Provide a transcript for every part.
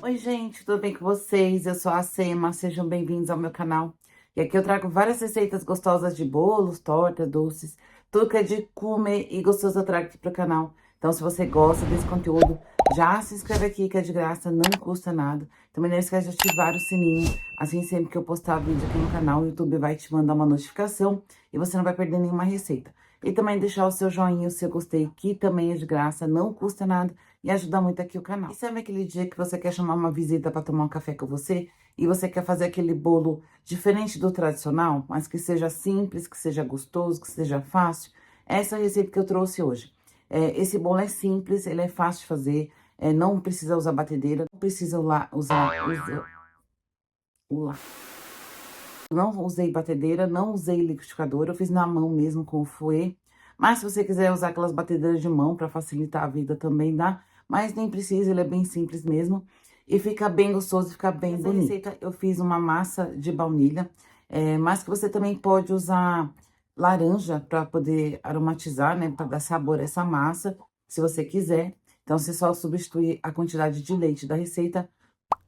Oi, gente, tudo bem com vocês? Eu sou a Sema, sejam bem-vindos ao meu canal. E aqui eu trago várias receitas gostosas de bolos, tortas, doces, tudo que é de comer e gostoso eu trago aqui pro canal. Então, se você gosta desse conteúdo, já se inscreve aqui que é de graça, não custa nada. Também não esquece de ativar o sininho, assim sempre que eu postar vídeo aqui no canal, o YouTube vai te mandar uma notificação e você não vai perder nenhuma receita. E também deixar o seu joinha, o seu gostei, que também é de graça, não custa nada e ajuda muito aqui o canal. E sabe aquele dia que você quer chamar uma visita para tomar um café com você e você quer fazer aquele bolo diferente do tradicional, mas que seja simples, que seja gostoso, que seja fácil? Essa é a receita que eu trouxe hoje. Esse bolo é simples, ele é fácil de fazer, não precisa usar batedeira, não precisa não usei batedeira, não usei liquidificador, eu fiz na mão mesmo com o fouet. Mas se você quiser usar aquelas batedeiras de mão para facilitar a vida também dá, mas nem precisa, ele é bem simples mesmo. E fica bem gostoso, fica bem bonito. Essa receita eu fiz uma massa de baunilha, mas que você também pode usar laranja para poder aromatizar, né, para dar sabor a essa massa, se você quiser. Então, você só substitui a quantidade de leite da receita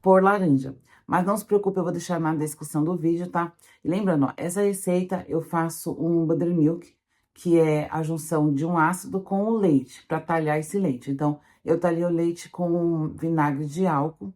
por laranja. Mas não se preocupe, eu vou deixar na descrição do vídeo, tá? E lembrando, ó, essa receita eu faço um buttermilk, que é a junção de um ácido com o leite, para talhar esse leite. Então, eu talhei o leite com vinagre de álcool,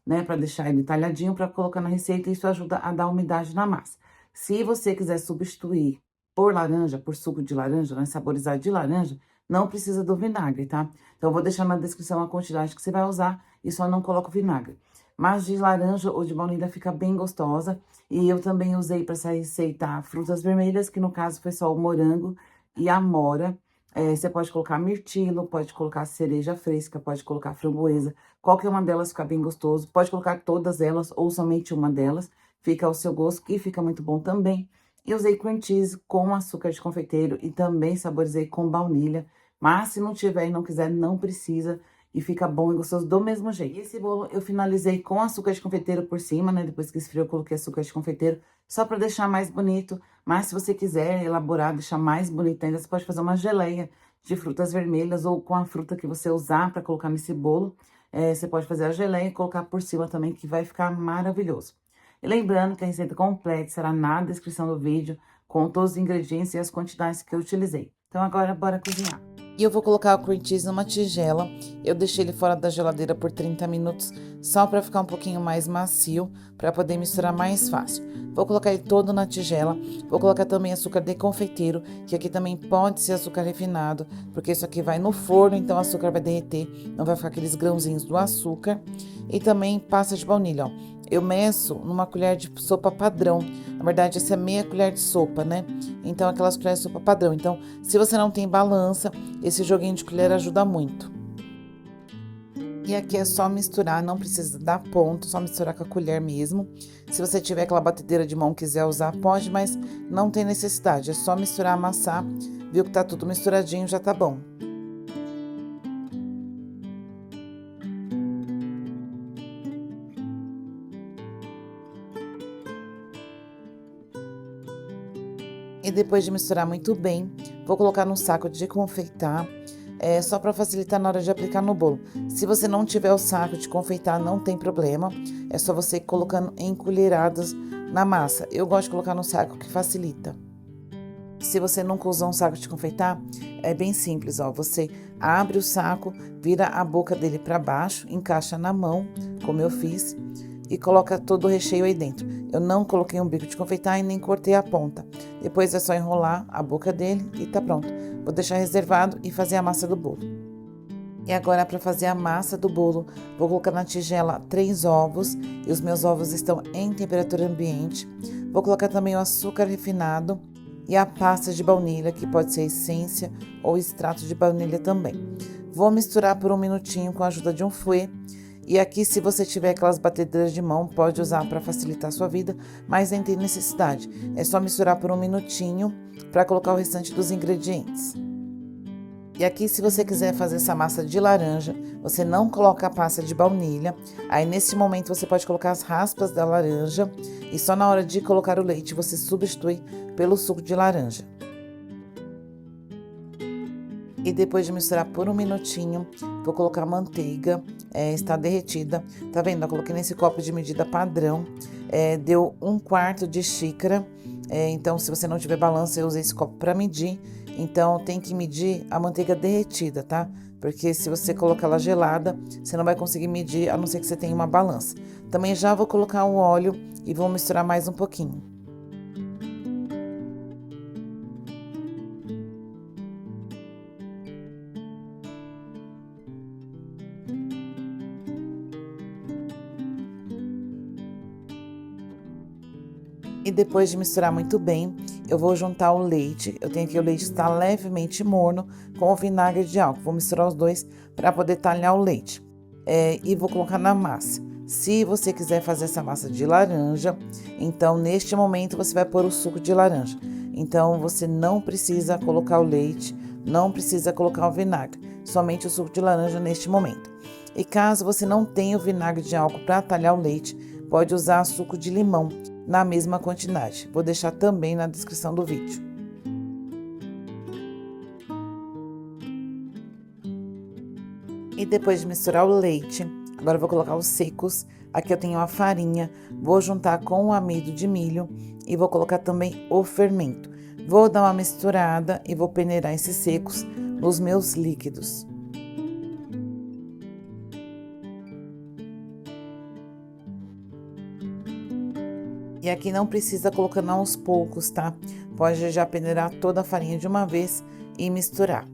né, para deixar ele talhadinho, para colocar na receita, e isso ajuda a dar umidade na massa. Se você quiser substituir por laranja, por suco de laranja, né, saborizar de laranja, não precisa do vinagre, tá? Então, eu vou deixar na descrição a quantidade que você vai usar e só não coloco vinagre. Mas de laranja ou de baunilha fica bem gostosa. E eu também usei para essa receita frutas vermelhas, que no caso foi só o morango e a amora. Você pode colocar mirtilo, pode colocar cereja fresca, pode colocar framboesa. Qualquer uma delas fica bem gostoso. Pode colocar todas elas ou somente uma delas. Fica ao seu gosto e fica muito bom também. E usei cream cheese com açúcar de confeiteiro e também saborizei com baunilha. Mas se não tiver e não quiser, não precisa. E fica bom e gostoso do mesmo jeito. E esse bolo eu finalizei com açúcar de confeiteiro por cima, né? Depois que esfriou, eu coloquei açúcar de confeiteiro, só para deixar mais bonito. Mas se você quiser elaborar, deixar mais bonito ainda, você pode fazer uma geleia de frutas vermelhas ou com a fruta que você usar para colocar nesse bolo. Você pode fazer a geleia e colocar por cima também, que vai ficar maravilhoso. E lembrando que a receita completa será na descrição do vídeo, com todos os ingredientes e as quantidades que eu utilizei. Então agora, bora cozinhar. E eu vou colocar o cream cheese numa tigela. Eu deixei ele fora da geladeira por 30 minutos, só para ficar um pouquinho mais macio, para poder misturar mais fácil. Vou colocar ele todo na tigela. Vou colocar também açúcar de confeiteiro, que aqui também pode ser açúcar refinado, porque isso aqui vai no forno, então o açúcar vai derreter, não vai ficar aqueles grãozinhos do açúcar. E também pasta de baunilha, ó. Eu meço numa colher de sopa padrão. Na verdade, essa é meia colher de sopa, né? Então, aquelas colheres de sopa padrão. Então, se você não tem balança, esse joguinho de colher ajuda muito. E aqui é só misturar, não precisa dar ponto, só misturar com a colher mesmo. Se você tiver aquela batedeira de mão e quiser usar, pode, mas não tem necessidade. É só misturar, amassar, viu que tá tudo misturadinho, já tá bom. E depois de misturar muito bem, vou colocar num saco de confeitar, só para facilitar na hora de aplicar no bolo. Se você não tiver o saco de confeitar, não tem problema, é só você ir colocando em colheradas na massa. Eu gosto de colocar no saco que facilita. Se você nunca usou um saco de confeitar, é bem simples, ó. Você abre o saco, vira a boca dele para baixo, encaixa na mão, como eu fiz, e coloca todo o recheio aí dentro. Eu não coloquei um bico de confeitar e nem cortei a ponta. Depois é só enrolar a boca dele e tá pronto. Vou deixar reservado e fazer a massa do bolo. E agora, para fazer a massa do bolo, vou colocar na tigela 3 ovos. E os meus ovos estão em temperatura ambiente. Vou colocar também o açúcar refinado e a pasta de baunilha, que pode ser essência ou extrato de baunilha também. Vou misturar por um minutinho com a ajuda de um fouet. E aqui, se você tiver aquelas batedeiras de mão, pode usar para facilitar a sua vida, mas nem tem necessidade. É só misturar por um minutinho para colocar o restante dos ingredientes. E aqui, se você quiser fazer essa massa de laranja, você não coloca a pasta de baunilha. Aí, nesse momento, você pode colocar as raspas da laranja e só na hora de colocar o leite, você substitui pelo suco de laranja. E depois de misturar por um minutinho, vou colocar a manteiga, está derretida. Tá vendo? Eu coloquei nesse copo de medida padrão, deu 1/4 de xícara. Então, se você não tiver balança, eu usei esse copo para medir. Então, tem que medir a manteiga derretida, tá? Porque se você colocar ela gelada, você não vai conseguir medir, a não ser que você tenha uma balança. Também já vou colocar o óleo e vou misturar mais um pouquinho. E depois de misturar muito bem, eu vou juntar o leite. Eu tenho aqui o leite que está levemente morno com o vinagre de álcool. Vou misturar os dois para poder talhar o leite. E vou colocar na massa. Se você quiser fazer essa massa de laranja, então neste momento você vai pôr o suco de laranja. Então você não precisa colocar o leite, não precisa colocar o vinagre, somente o suco de laranja neste momento. E caso você não tenha o vinagre de álcool para talhar o leite, pode usar suco de limão na mesma quantidade. Vou deixar também na descrição do vídeo. E depois de misturar o leite, agora eu vou colocar os secos. Aqui eu tenho a farinha, vou juntar com o amido de milho e vou colocar também o fermento. Vou dar uma misturada e vou peneirar esses secos nos meus líquidos. E aqui não precisa colocando aos poucos, tá? Pode já peneirar toda a farinha de uma vez e misturar.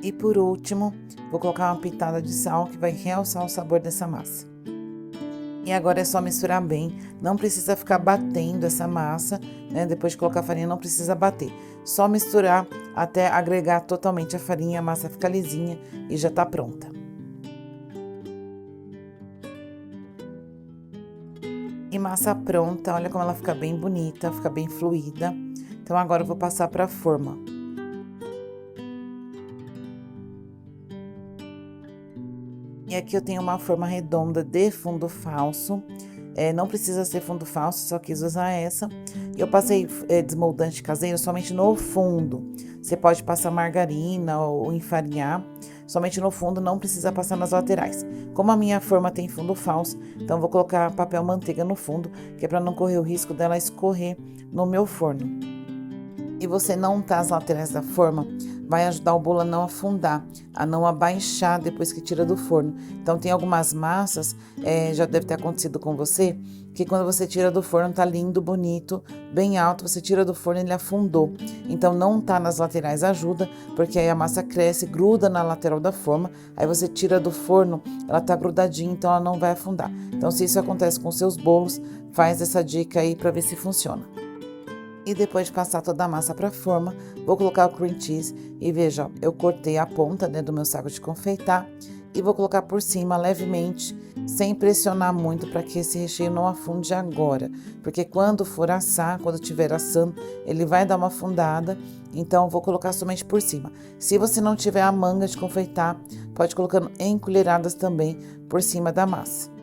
E por último, vou colocar uma pitada de sal que vai realçar o sabor dessa massa. E agora é só misturar bem, não precisa ficar batendo essa massa, né? Depois de colocar a farinha, não precisa bater. Só misturar até agregar totalmente a farinha, a massa fica lisinha e já tá pronta. E massa pronta, olha como ela fica bem bonita, fica bem fluida. Então agora eu vou passar para a forma. E aqui eu tenho uma forma redonda de fundo falso. Não precisa ser fundo falso, só quis usar essa. E eu passei desmoldante caseiro somente no fundo. Você pode passar margarina ou enfarinhar. Somente no fundo, não precisa passar nas laterais. Como a minha forma tem fundo falso, então vou colocar papel manteiga no fundo, que é para não correr o risco dela escorrer no meu forno. E você não untar as laterais da forma, vai ajudar o bolo a não afundar, a não abaixar depois que tira do forno. Então, tem algumas massas, já deve ter acontecido com você, que quando você tira do forno tá lindo, bonito, bem alto, você tira do forno e ele afundou. Então, não untar nas laterais ajuda, porque aí a massa cresce, gruda na lateral da forma, aí você tira do forno, ela tá grudadinha, então ela não vai afundar. Então, se isso acontece com seus bolos, faz essa dica aí para ver se funciona. E depois de passar toda a massa para a forma, vou colocar o cream cheese e veja, ó, eu cortei a ponta, né, do meu saco de confeitar e vou colocar por cima levemente, sem pressionar muito para que esse recheio não afunde agora, porque quando for assar, quando estiver assando, ele vai dar uma afundada, então vou colocar somente por cima. Se você não tiver a manga de confeitar, pode ir colocando em colheradas também por cima da massa.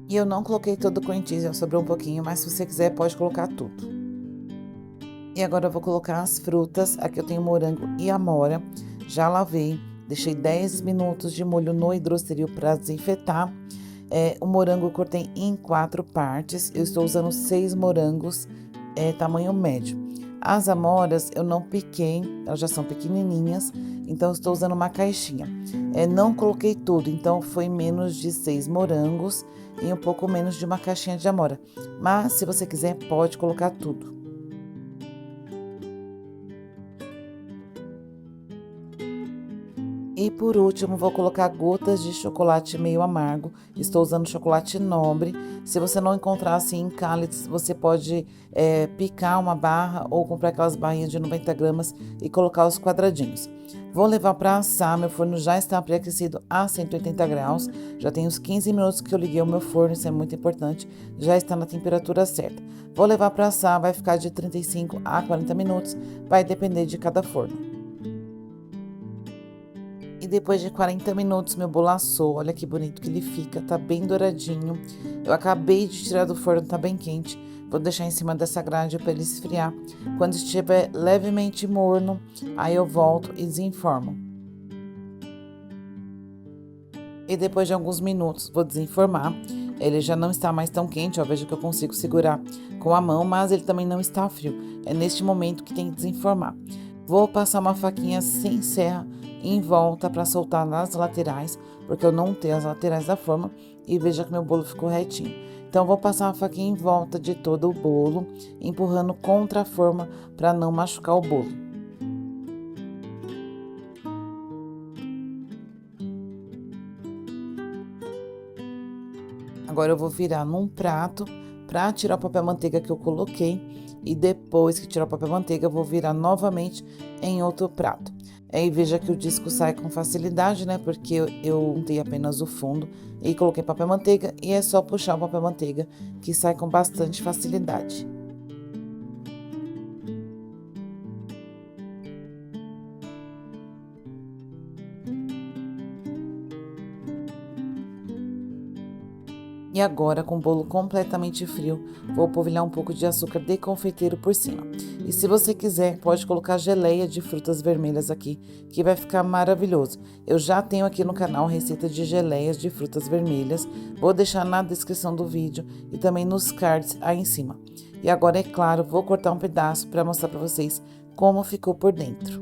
E eu não coloquei todo o cream cheese, sobrou um pouquinho, mas se você quiser pode colocar tudo. E agora eu vou colocar as frutas, aqui eu tenho morango e amora, já lavei, deixei 10 minutos de molho no hidrosseril para desinfetar. O morango eu cortei em 4 partes, eu estou usando 6 morangos, tamanho médio. As amoras eu não piquei, elas já são pequenininhas, então eu estou usando uma caixinha. Não coloquei tudo, então foi menos de 6 morangos e um pouco menos de uma caixinha de amora. Mas se você quiser, pode colocar tudo. E por último, vou colocar gotas de chocolate meio amargo. Estou usando chocolate nobre. Se você não encontrar assim em cálices, você pode picar uma barra ou comprar aquelas barrinhas de 90 gramas e colocar os quadradinhos. Vou levar para assar. Meu forno já está pré-aquecido a 180 graus. Já tem uns 15 minutos que eu liguei o meu forno, isso é muito importante. Já está na temperatura certa. Vou levar para assar, vai ficar de 35 a 40 minutos. Vai depender de cada forno. E depois de 40 minutos, meu bolo assou. Olha que bonito que ele fica, tá bem douradinho. Eu acabei de tirar do forno, tá bem quente. Vou deixar em cima dessa grade para ele esfriar. Quando estiver levemente morno, aí eu volto e desenformo. E depois de alguns minutos, vou desenformar. Ele já não está mais tão quente, ó, veja que eu consigo segurar com a mão, mas ele também não está frio. É neste momento que tem que desenformar. Vou passar uma faquinha sem serra em volta para soltar nas laterais, porque eu não tenho as laterais da forma, e veja que meu bolo ficou retinho. Então, vou passar uma faquinha em volta de todo o bolo, empurrando contra a forma para não machucar o bolo. Agora eu vou virar num prato para tirar o papel manteiga que eu coloquei, e depois que tirar o papel manteiga, eu vou virar novamente em outro prato. Aí veja que o disco sai com facilidade, né? Porque eu untei apenas o fundo e coloquei papel manteiga, e é só puxar o papel manteiga que sai com bastante facilidade. E agora, com o bolo completamente frio, vou polvilhar um pouco de açúcar de confeiteiro por cima. E se você quiser, pode colocar geleia de frutas vermelhas aqui, que vai ficar maravilhoso. Eu já tenho aqui no canal receita de geleias de frutas vermelhas. Vou deixar na descrição do vídeo e também nos cards aí em cima. E agora, é claro, vou cortar um pedaço para mostrar para vocês como ficou por dentro.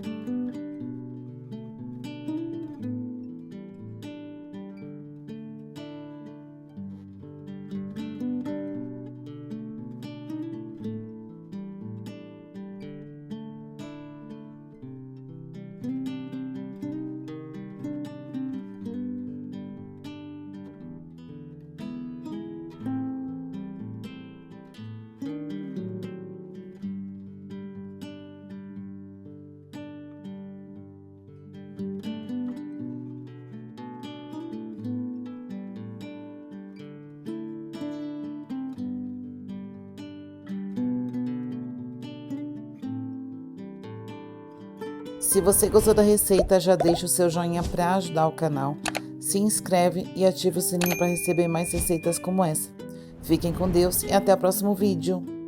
Se você gostou da receita, já deixa o seu joinha para ajudar o canal. Se inscreve e ativa o sininho para receber mais receitas como essa. Fiquem com Deus e até o próximo vídeo.